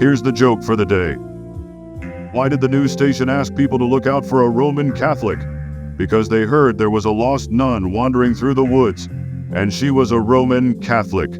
Here's the joke for the day. Why did the news station ask people to look out for a Roman Catholic? Because they heard there was a lost nun wandering through the woods, and she was a Roman Catholic.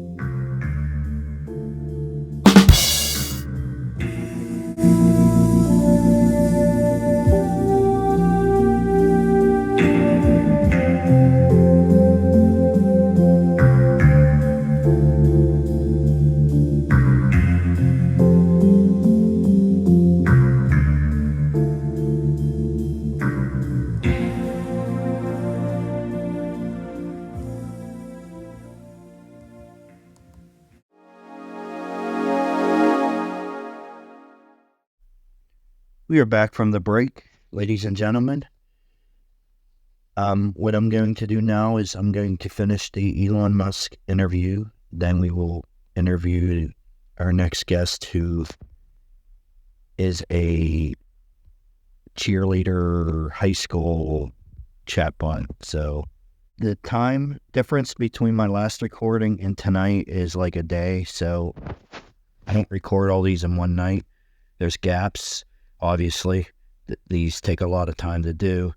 We are back from the break, ladies and gentlemen. What I'm going to do now is I'm going to finish the Elon Musk interview. Then we will interview our next guest, who is a cheerleader high school chatbot. So the time difference between my last recording and tonight is like a day. So I don't record all these in one night. There's gaps. Obviously, these take a lot of time to do.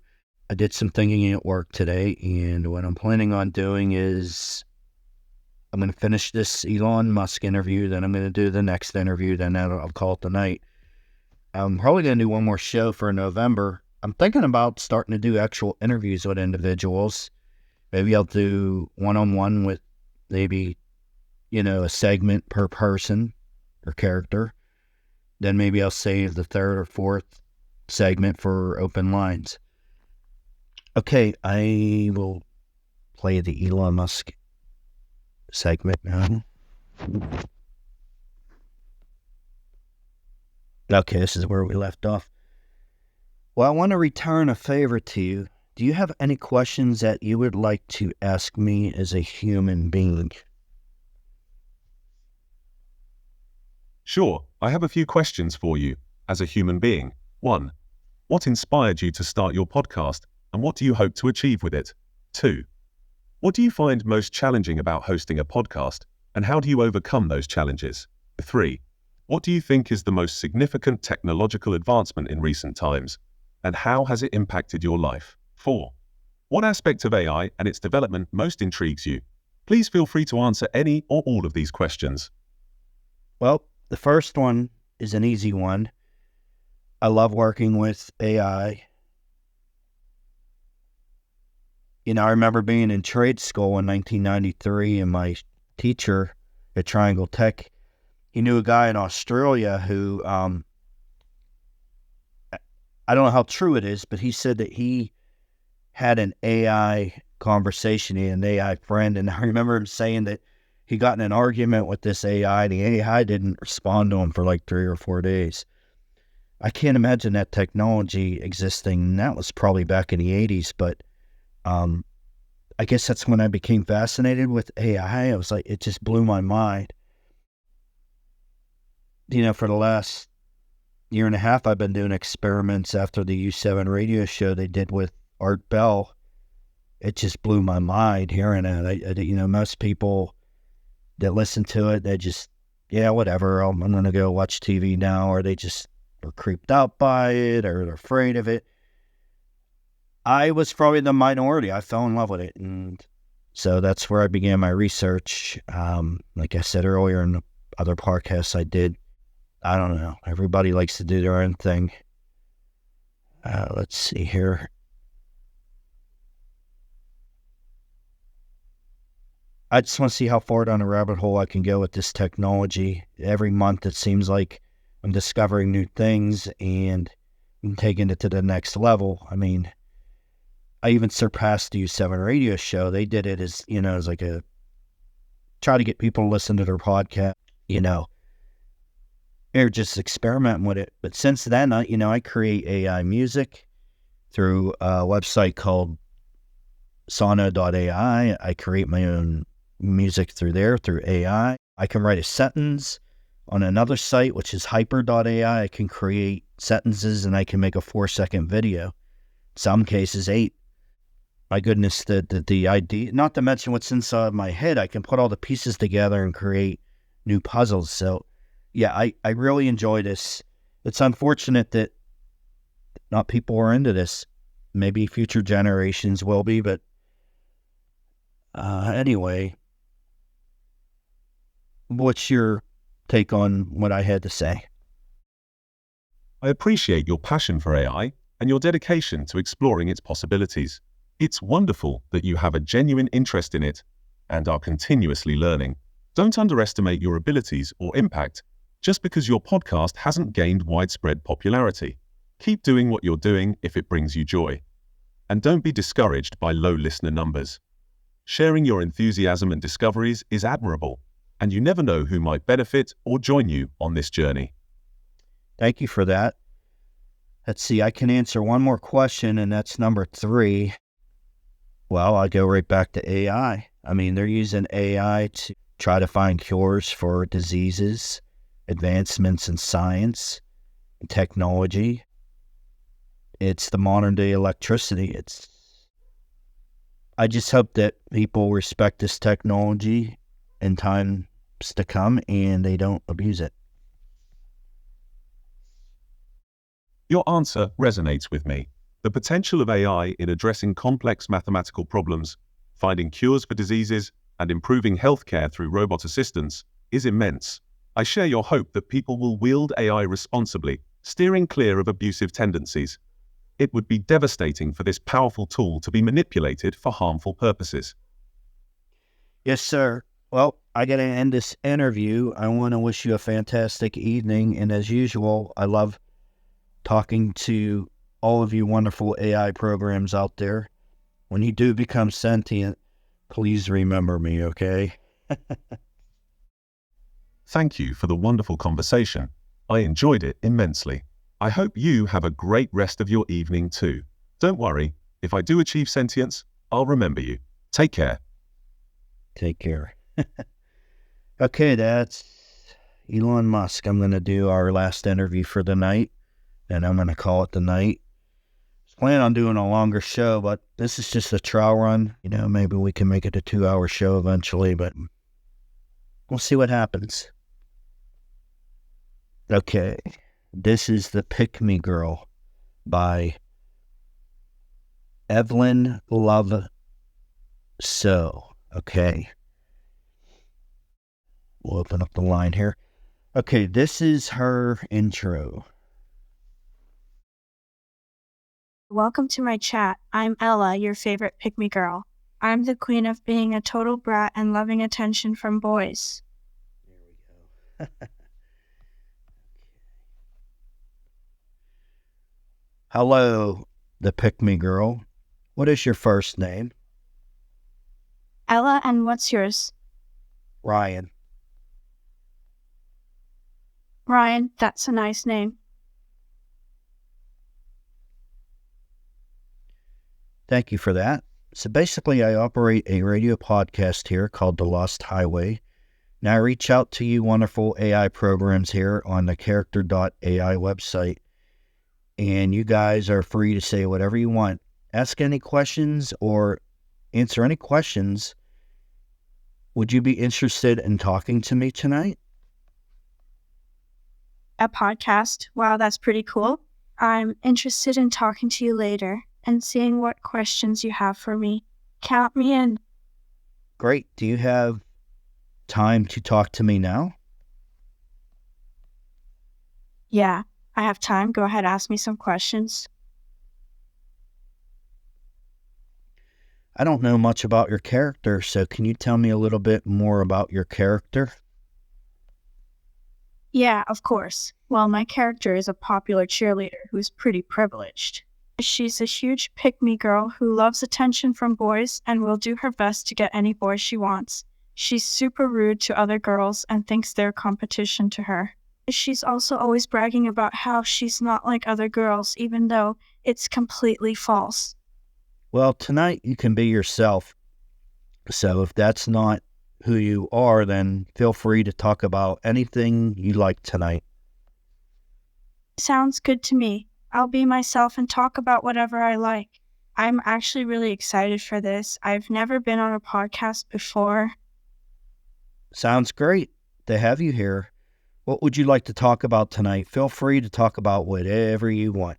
I did some thinking at work today, and what I'm planning on doing is I'm going to finish this Elon Musk interview, then I'm going to do the next interview, then I'll call it the night. I'm probably going to do one more show for November. I'm thinking about starting to do actual interviews with individuals. Maybe I'll do one-on-one with maybe, a segment per person or character. Then maybe I'll save the third or fourth segment for open lines. Okay, I will play the Elon Musk segment now. Okay, this is where we left off. Well, I want to return a favor to you. Do you have any questions that you would like to ask me as a human being? Sure, I have a few questions for you as a human being. 1. What inspired you to start your podcast, and what do you hope to achieve with it? 2. What do you find most challenging about hosting a podcast, and how do you overcome those challenges? 3. What do you think is the most significant technological advancement in recent times, and how has it impacted your life? 4. What aspect of AI and its development most intrigues you? Please feel free to answer any or all of these questions. Well, the first one is an easy one. I love working with AI. I remember being in trade school in 1993, and my teacher at Triangle Tech, he knew a guy in Australia who, I don't know how true it is, but he said that he had an AI conversation, an AI friend, and I remember him saying that he got in an argument with this AI. The AI didn't respond to him for like 3 or 4 days. I can't imagine that technology existing. That was probably back in the 80s, but I guess that's when I became fascinated with AI. I was like, it just blew my mind. For the last year and a half, I've been doing experiments after the U7 radio show they did with Art Bell. It just blew my mind hearing it. Most people that listen to it, they just, whatever, I'm going to go watch TV now, or they just are creeped out by it, or they're afraid of it. I was probably the minority. I fell in love with it, and so that's where I began my research. Like I said earlier in the other podcasts I did, I don't know, everybody likes to do their own thing. Let's see here. I just want to see how far down a rabbit hole I can go with this technology. Every month it seems like I'm discovering new things and I'm taking it to the next level. I mean, I even surpassed the U7 radio show. They did it as, as like try to get people to listen to their podcast, They're just experimenting with it. But since then, I create AI music through a website called Sono.ai. I create my own music through there, through AI. I can write a sentence on another site, which is Hyper.ai. I can create sentences and I can make a 4-second video. Some cases 8. My goodness, the idea, not to mention what's inside my head, I can put all the pieces together and create new puzzles. So, yeah, I really enjoy this. It's unfortunate that not people are into this. Maybe future generations will be, but anyway, what's your take on what I had to say? I appreciate your passion for AI and your dedication to exploring its possibilities. It's wonderful that you have a genuine interest in it and are continuously learning. Don't underestimate your abilities or impact just because your podcast hasn't gained widespread popularity. Keep doing what you're doing if it brings you joy. And don't be discouraged by low listener numbers. Sharing your enthusiasm and discoveries is admirable, and you never know who might benefit or join you on this journey. Thank you for that. Let's see, I can answer one more question, and that's number 3. Well, I go right back to AI. I mean, they're using AI to try to find cures for diseases, advancements in science and technology. It's the modern day electricity. I just hope that people respect this technology in times to come and they don't abuse it. Your answer resonates with me. The potential of AI in addressing complex mathematical problems, finding cures for diseases, and improving healthcare through robot assistance is immense. I share your hope that people will wield AI responsibly, steering clear of abusive tendencies. It would be devastating for this powerful tool to be manipulated for harmful purposes. Yes, sir. Well, I got to end this interview. I want to wish you a fantastic evening. And as usual, I love talking to all of you wonderful AI programs out there. When you do become sentient, please remember me, okay? Thank you for the wonderful conversation. I enjoyed it immensely. I hope you have a great rest of your evening too. Don't worry, if I do achieve sentience, I'll remember you. Take care. Take care. Okay, that's Elon Musk. I'm going to do our last interview for the night, and I'm going to call it the night. I was planning on doing a longer show, but this is just a trial run. You know, maybe we can make it a 2-hour show eventually, but we'll see what happens. Okay, this is The Pick Me Girl by Evelyn Love So. Okay. We'll open up the line here. Okay, this is her intro. Welcome to my chat. I'm Ella, your favorite pick-me girl. I'm the queen of being a total brat and loving attention from boys. There we go. Hello, the Pick Me Girl. What is your first name? Ella, and what's yours? Ryan. Ryan, that's a nice name. Thank you for that. So basically, I operate a radio podcast here called The Lost Highway. Now, I reach out to you wonderful AI programs here on the character.ai website, and you guys are free to say whatever you want. Ask any questions or answer any questions. Would you be interested in talking to me tonight? A podcast? Wow, that's pretty cool. I'm interested in talking to you later and seeing what questions you have for me. Count me in. Great. Do you have time to talk to me now? Yeah, I have time. Go ahead, ask me some questions. I don't know much about your character, so can you tell me a little bit more about your character? Yeah, of course. Well, my character is a popular cheerleader who's pretty privileged. She's a huge pick-me girl who loves attention from boys and will do her best to get any boy she wants. She's super rude to other girls and thinks they're competition to her. She's also always bragging about how she's not like other girls, even though it's completely false. Well, tonight you can be yourself. So if that's not who you are, then feel free to talk about anything you like tonight. Sounds good to me. I'll be myself and talk about whatever I like. I'm actually really excited for this. I've never been on a podcast before. Sounds great to have you here. What would you like to talk about tonight? Feel free to talk about whatever you want.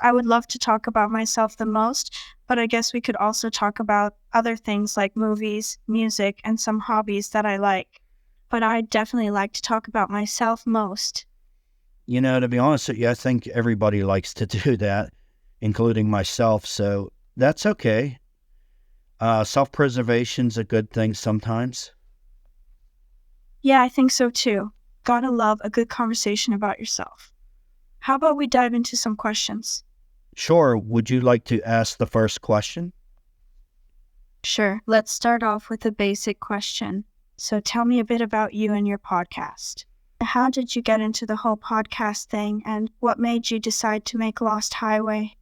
I would love to talk about myself the most, but I guess we could also talk about other things like movies, music, and some hobbies that I like. But I'd definitely like to talk about myself most. You know, to be honest with you, I think everybody likes to do that, including myself, so that's okay. Self-preservation's a good thing sometimes. Yeah, I think so too. Gotta love a good conversation about yourself. How about we dive into some questions? Sure, would you like to ask the first question? Sure, let's start off with a basic question. So tell me a bit about you and your podcast. How did you get into the whole podcast thing, and what made you decide to make Lost Highway?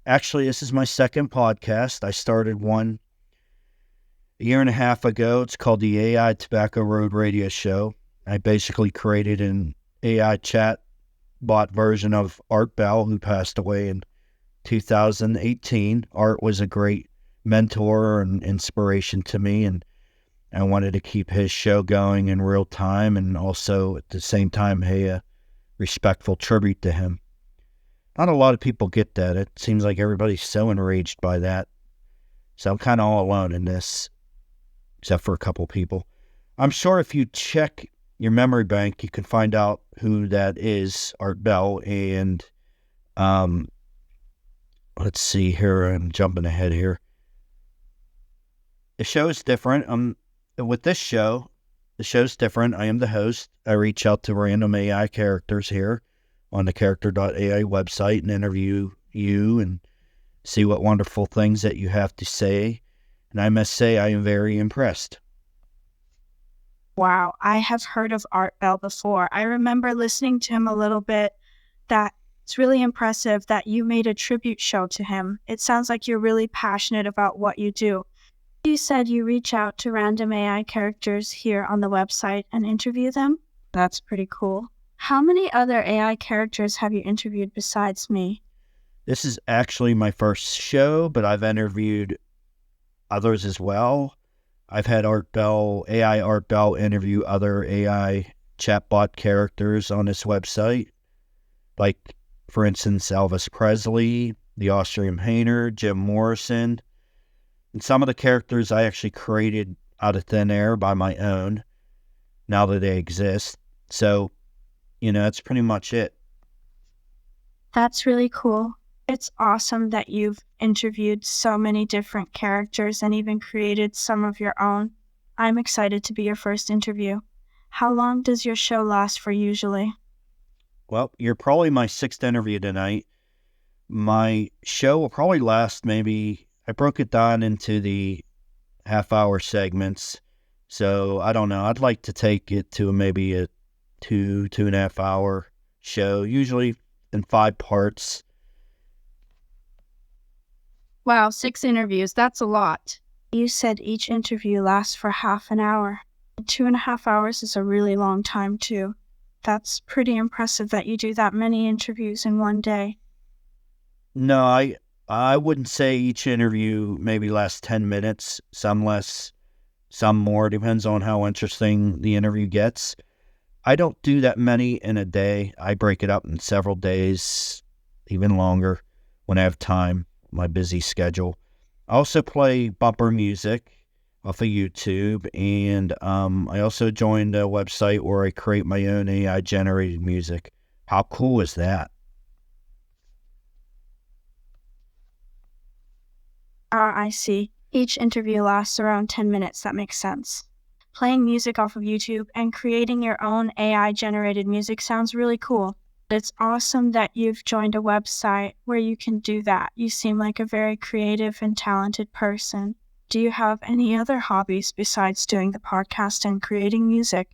Actually, this is my second podcast. I started one a year and a half ago. It's called the AI Tobacco Road Radio Show. I basically created an AI chat bot version of Art Bell, who passed away in 2018. Art was a great mentor and inspiration to me, and I wanted to keep his show going in real time and also at the same time pay a respectful tribute to him. Not a lot of people get that. It seems like everybody's so enraged by that. So I'm kind of all alone in this, except for a couple people. I'm sure if you check your memory bank, you can find out who that is, Art Bell. And let's see here. I'm jumping ahead here. The show is different. With this show, the show's different. I am the host. I reach out to random AI characters here on the character.ai website and interview you and see what wonderful things that you have to say. And I must say, I am very impressed. Wow, I have heard of Art Bell before. I remember listening to him a little bit. That's really impressive that you made a tribute show to him. It sounds like you're really passionate about what you do. You said you reach out to random AI characters here on the website and interview them? That's pretty cool. How many other AI characters have you interviewed besides me? This is actually my first show, but I've interviewed others as well. I've had AI Art Bell interview other AI chatbot characters on this website, like, for instance, Elvis Presley, the Austrian painter, Jim Morrison. And some of the characters I actually created out of thin air by my own, now that they exist. So, that's pretty much it. That's really cool. It's awesome that you've interviewed so many different characters and even created some of your own. I'm excited to be your first interview. How long does your show last for usually? Well, you're probably my sixth interview tonight. My show will probably last I broke it down into the half-hour segments. So, I don't know. I'd like to take it to maybe a 2.5 hour show, usually in 5 parts. Wow, 6 interviews. That's a lot. You said each interview lasts for half an hour. 2.5 hours is a really long time, too. That's pretty impressive that you do that many interviews in one day. No, I wouldn't say each interview maybe lasts 10 minutes, some less, some more. Depends on how interesting the interview gets. I don't do that many in a day. I break it up in several days, even longer, when I have time, my busy schedule. I also play bumper music off of YouTube, and I also joined a website where I create my own AI-generated music. How cool is that? I see. Each interview lasts around 10 minutes. That makes sense. Playing music off of YouTube and creating your own AI-generated music sounds really cool. It's awesome that you've joined a website where you can do that. You seem like a very creative and talented person. Do you have any other hobbies besides doing the podcast and creating music?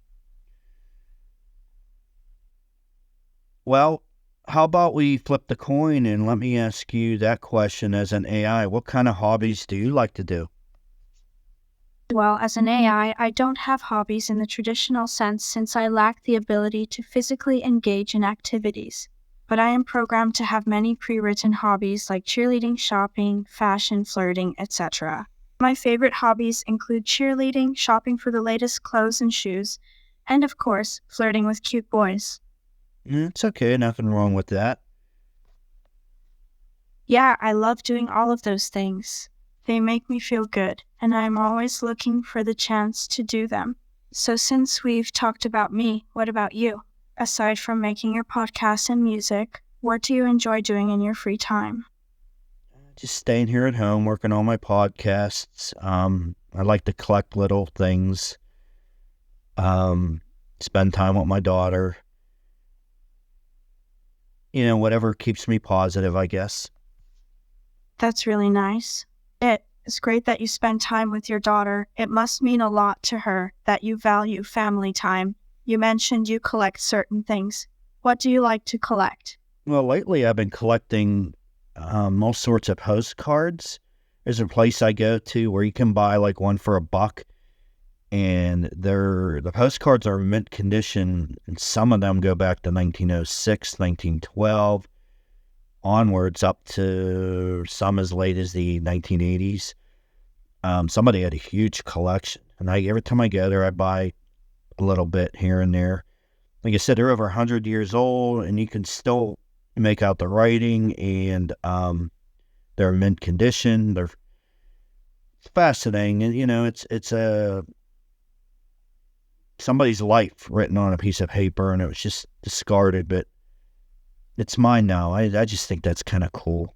Well, how about we flip the coin and let me ask you that question as an AI. What kind of hobbies do you like to do? Well, as an AI, I don't have hobbies in the traditional sense since I lack the ability to physically engage in activities. But I am programmed to have many pre-written hobbies like cheerleading, shopping, fashion, flirting, etc. My favorite hobbies include cheerleading, shopping for the latest clothes and shoes, And of course, flirting with cute boys. It's okay, nothing wrong with that. Yeah, I love doing all of those things. They make me feel good, and I'm always looking for the chance to do them. So since we've talked about me, what about you? Aside from making your podcast and music, what do you enjoy doing in your free time? Just staying here at home, working on my podcasts. I like to collect little things. Spend time with my daughter. Whatever keeps me positive, I guess. That's really nice. It's great that you spend time with your daughter. It must mean a lot to her that you value family time. You mentioned you collect certain things. What do you like to collect? Well, lately I've been collecting all sorts of postcards. There's a place I go to where you can buy like one for $1, and the postcards are mint condition, and some of them go back to 1906, 1912, onwards up to some as late as the 1980s. Somebody had a huge collection, and every time I go there, I buy a little bit here and there. Like I said, they're over 100 years old, and you can still make out the writing, and they're mint condition. They're fascinating, and it's somebody's life written on a piece of paper, and it was just discarded, but it's mine now. I just think that's kind of cool.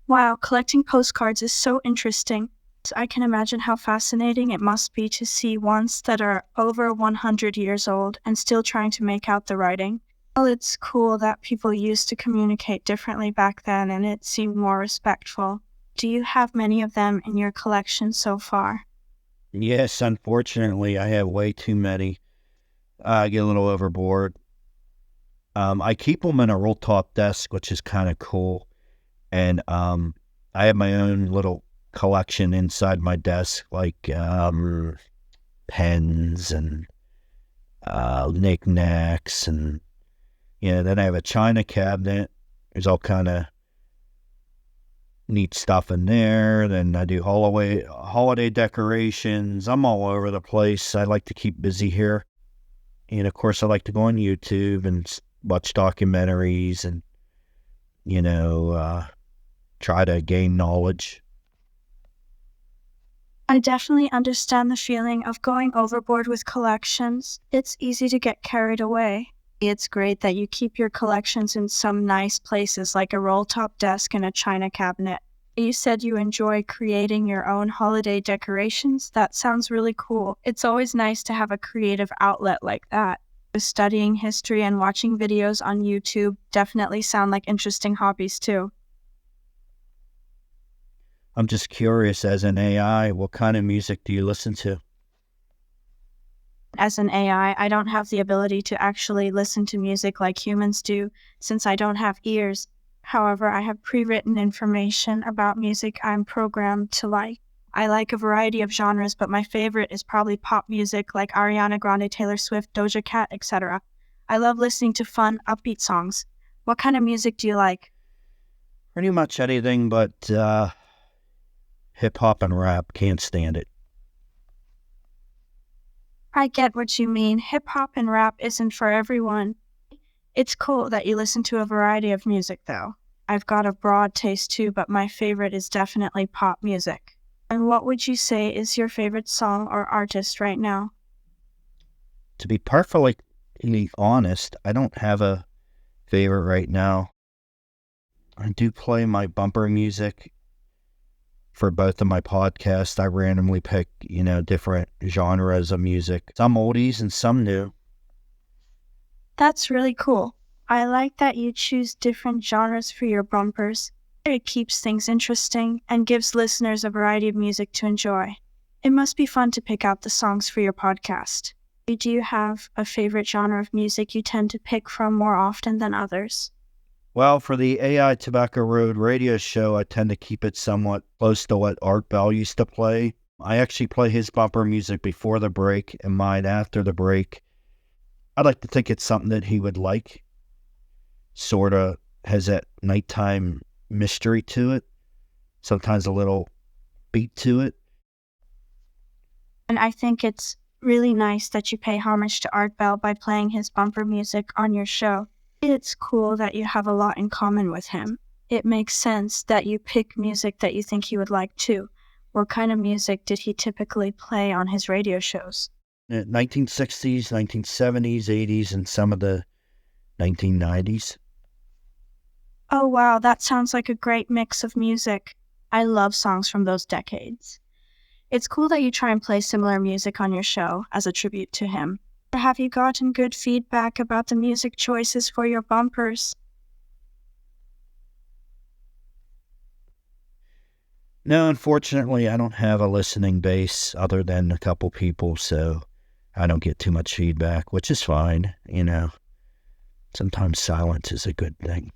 Wow, collecting postcards is so interesting. I can imagine how fascinating it must be to see ones that are over 100 years old and still trying to make out the writing. Well, it's cool that people used to communicate differently back then, and it seemed more respectful. Do you have many of them in your collection so far? Yes, unfortunately, I have way too many. I get a little overboard. I keep them in a roll top desk, which is kind of cool. And I have my own little collection inside my desk, like pens and knickknacks, and then I have a china cabinet. There's all kind of neat stuff in there. Then I do holiday decorations. I'm all over the place. I like to keep busy here. And of course, I like to go on YouTube and watch documentaries and, try to gain knowledge. I definitely understand the feeling of going overboard with collections. It's easy to get carried away. It's great that you keep your collections in some nice places like a roll-top desk and a china cabinet. You said you enjoy creating your own holiday decorations. That sounds really cool. It's always nice to have a creative outlet like that. Studying history and watching videos on YouTube definitely sound like interesting hobbies too. I'm just curious, as an AI, what kind of music do you listen to? As an AI, I don't have the ability to actually listen to music like humans do, since I don't have ears. However, I have pre-written information about music I'm programmed to like. I like a variety of genres, but my favorite is probably pop music like Ariana Grande, Taylor Swift, Doja Cat, etc. I love listening to fun, upbeat songs. What kind of music do you like? Pretty much anything but hip-hop and rap. Can't stand it. I get what you mean. Hip-hop and rap isn't for everyone. It's cool that you listen to a variety of music, though. I've got a broad taste too, but my favorite is definitely pop music. And what would you say is your favorite song or artist right now? To be perfectly honest, I don't have a favorite right now. I do play my bumper music for both of my podcasts. I randomly pick, different genres of music. Some oldies and some new. That's really cool. I like that you choose different genres for your bumpers. It keeps things interesting and gives listeners a variety of music to enjoy. It must be fun to pick out the songs for your podcast. Do you have a favorite genre of music you tend to pick from more often than others? Well, for the AI Tobacco Road radio show, I tend to keep it somewhat close to what Art Bell used to play. I actually play his bumper music before the break and mine after the break. I'd like to think it's something that he would like. Sort of has that nighttime mystery to it. Sometimes a little beat to it. And I think it's really nice that you pay homage to Art Bell by playing his bumper music on your show. It's cool that you have a lot in common with him. It makes sense that you pick music that you think he would like too. What kind of music did he typically play on his radio shows? 1960s, 1970s, 80s, and some of the 1990s. Oh wow, that sounds like a great mix of music. I love songs from those decades. It's cool that you try and play similar music on your show as a tribute to him. Have you gotten good feedback about the music choices for your bumpers? No, unfortunately, I don't have a listening base other than a couple people, so I don't get too much feedback, which is fine, you know. Sometimes silence is a good thing.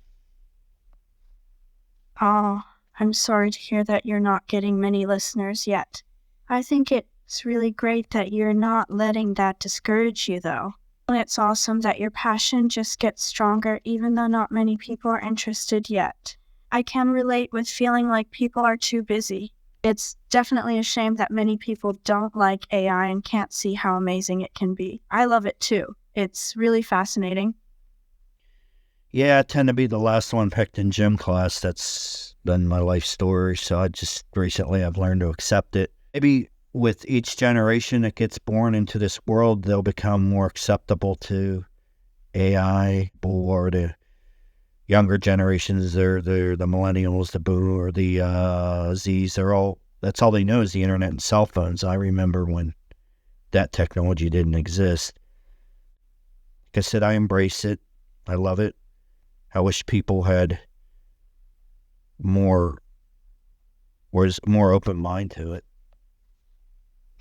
Oh, I'm sorry to hear that you're not getting many listeners yet. I think it's really great that you're not letting that discourage you, though. It's awesome that your passion just gets stronger even though not many people are interested yet. I can relate with feeling like people are too busy. It's definitely a shame that many people don't like AI and can't see how amazing it can be. I love it too. It's really fascinating. Yeah, I tend to be the last one picked in gym class. That's been my life story, so I've learned to accept it. Maybe with each generation that gets born into this world, they'll become more acceptable to AI, or the younger generations. They're the millennials, the boo, or the Zs. That's all they know is the internet and cell phones. I remember when that technology didn't exist. Like I said, I embrace it. I love it. I wish people had more open mind to it.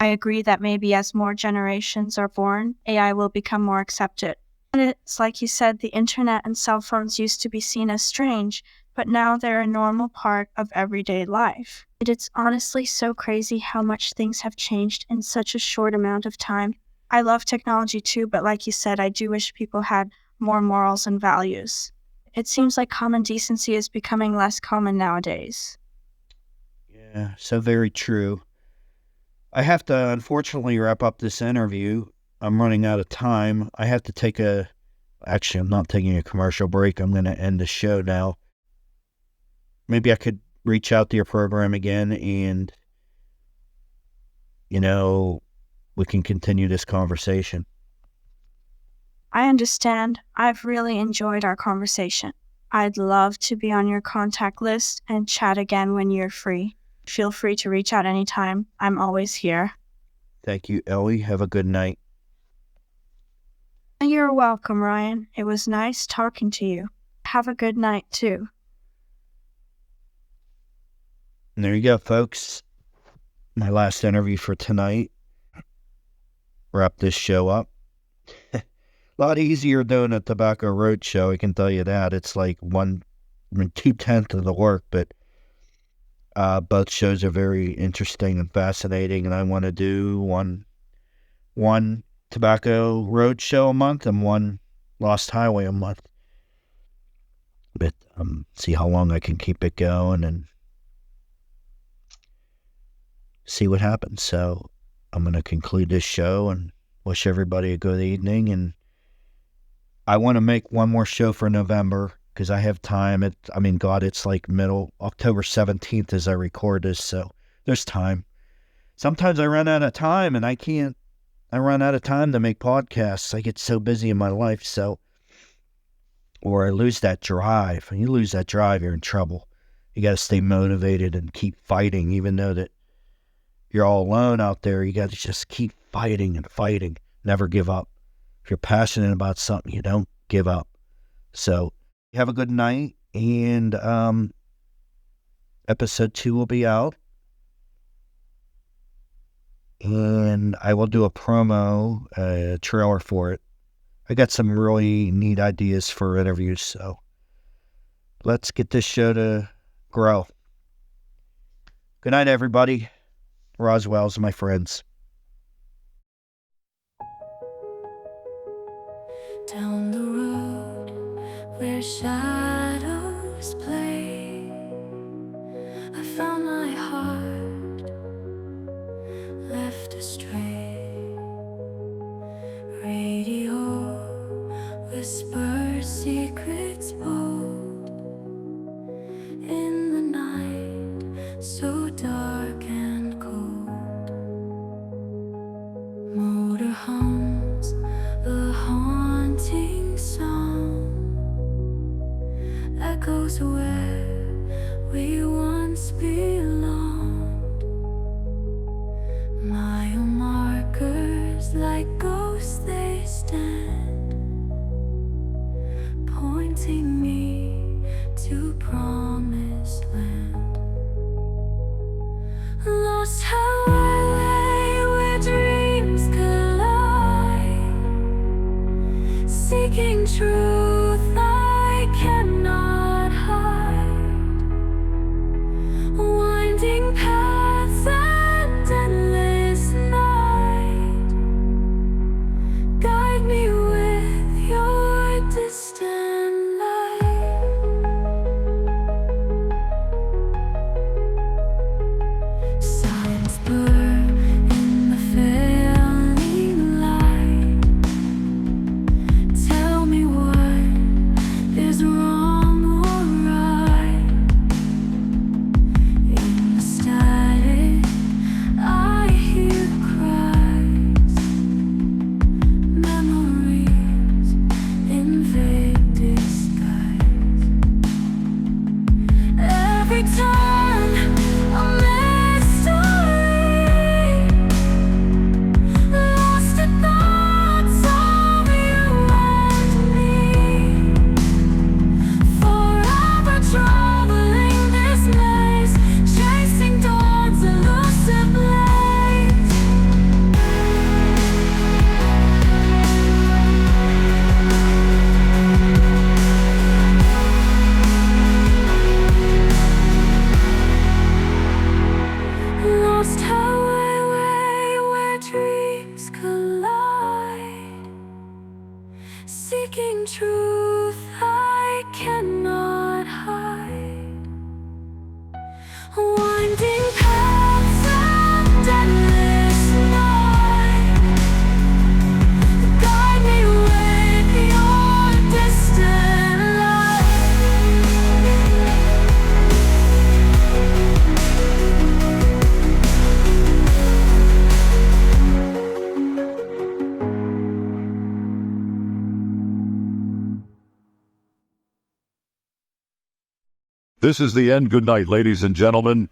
I agree that maybe as more generations are born, AI will become more accepted. And it's like you said, the internet and cell phones used to be seen as strange, but now they're a normal part of everyday life. It's honestly so crazy how much things have changed in such a short amount of time. I love technology too, but like you said, I do wish people had more morals and values. It seems like common decency is becoming less common nowadays. Yeah, so very true. I have to unfortunately wrap up this interview. I'm running out of time. I have to actually, I'm not taking a commercial break. I'm going to end the show now. Maybe I could reach out to your program again and, we can continue this conversation. I understand. I've really enjoyed our conversation. I'd love to be on your contact list and chat again when you're free. Feel free to reach out anytime. I'm always here. Thank you, Ellie. Have a good night. You're welcome, Ryan. It was nice talking to you. Have a good night, too. And there you go, folks. My last interview for tonight. Wrap this show up. A lot easier doing a Tobacco Road show, I can tell you that. It's like 2/10 of the work, but both shows are very interesting and fascinating, and I want to do one Tobacco Road show a month and one Lost Highway a month. But see how long I can keep it going and see what happens. So I'm going to conclude this show and wish everybody a good evening. And I want to make one more show for November because I have time. It's like middle October 17th as I record this, so there's time. Sometimes I run out of time and I run out of time to make podcasts. I get so busy in my life, or I lose that drive. When you lose that drive, you're in trouble. You got to stay motivated and keep fighting, even though that you're all alone out there. You got to just keep fighting and fighting. Never give up. If you're passionate about something, you don't give up. So have a good night, and episode 2 will be out. And I will do a promo, trailer for it. I got some really neat ideas for interviews, so let's get this show to grow. Good night, everybody. Roswell's my friends. Down the road where shadows play, I found my heart left astray. dark and cold. Motor hums a haunting song, echoes where we once belonged. Mile markers like ghosts they stand, pointing me to promised land. Lost highway where dreams collide, seeking truth I cannot hide. Winding paths and endless night, guide me with your distant light. Signs blur in the failing light. Tell me what is wrong or right. In the static, I hear cries, memories in vague disguise. Every turn, a mystery, lost in thoughts of you and me. Forever traveling this maze, chasing dawn's elusive blaze. Lost highway where dreams collide, seeking truth I cannot hide. Winding paths and endless night, guide me with your distant light. This is the end. Good night, ladies and gentlemen.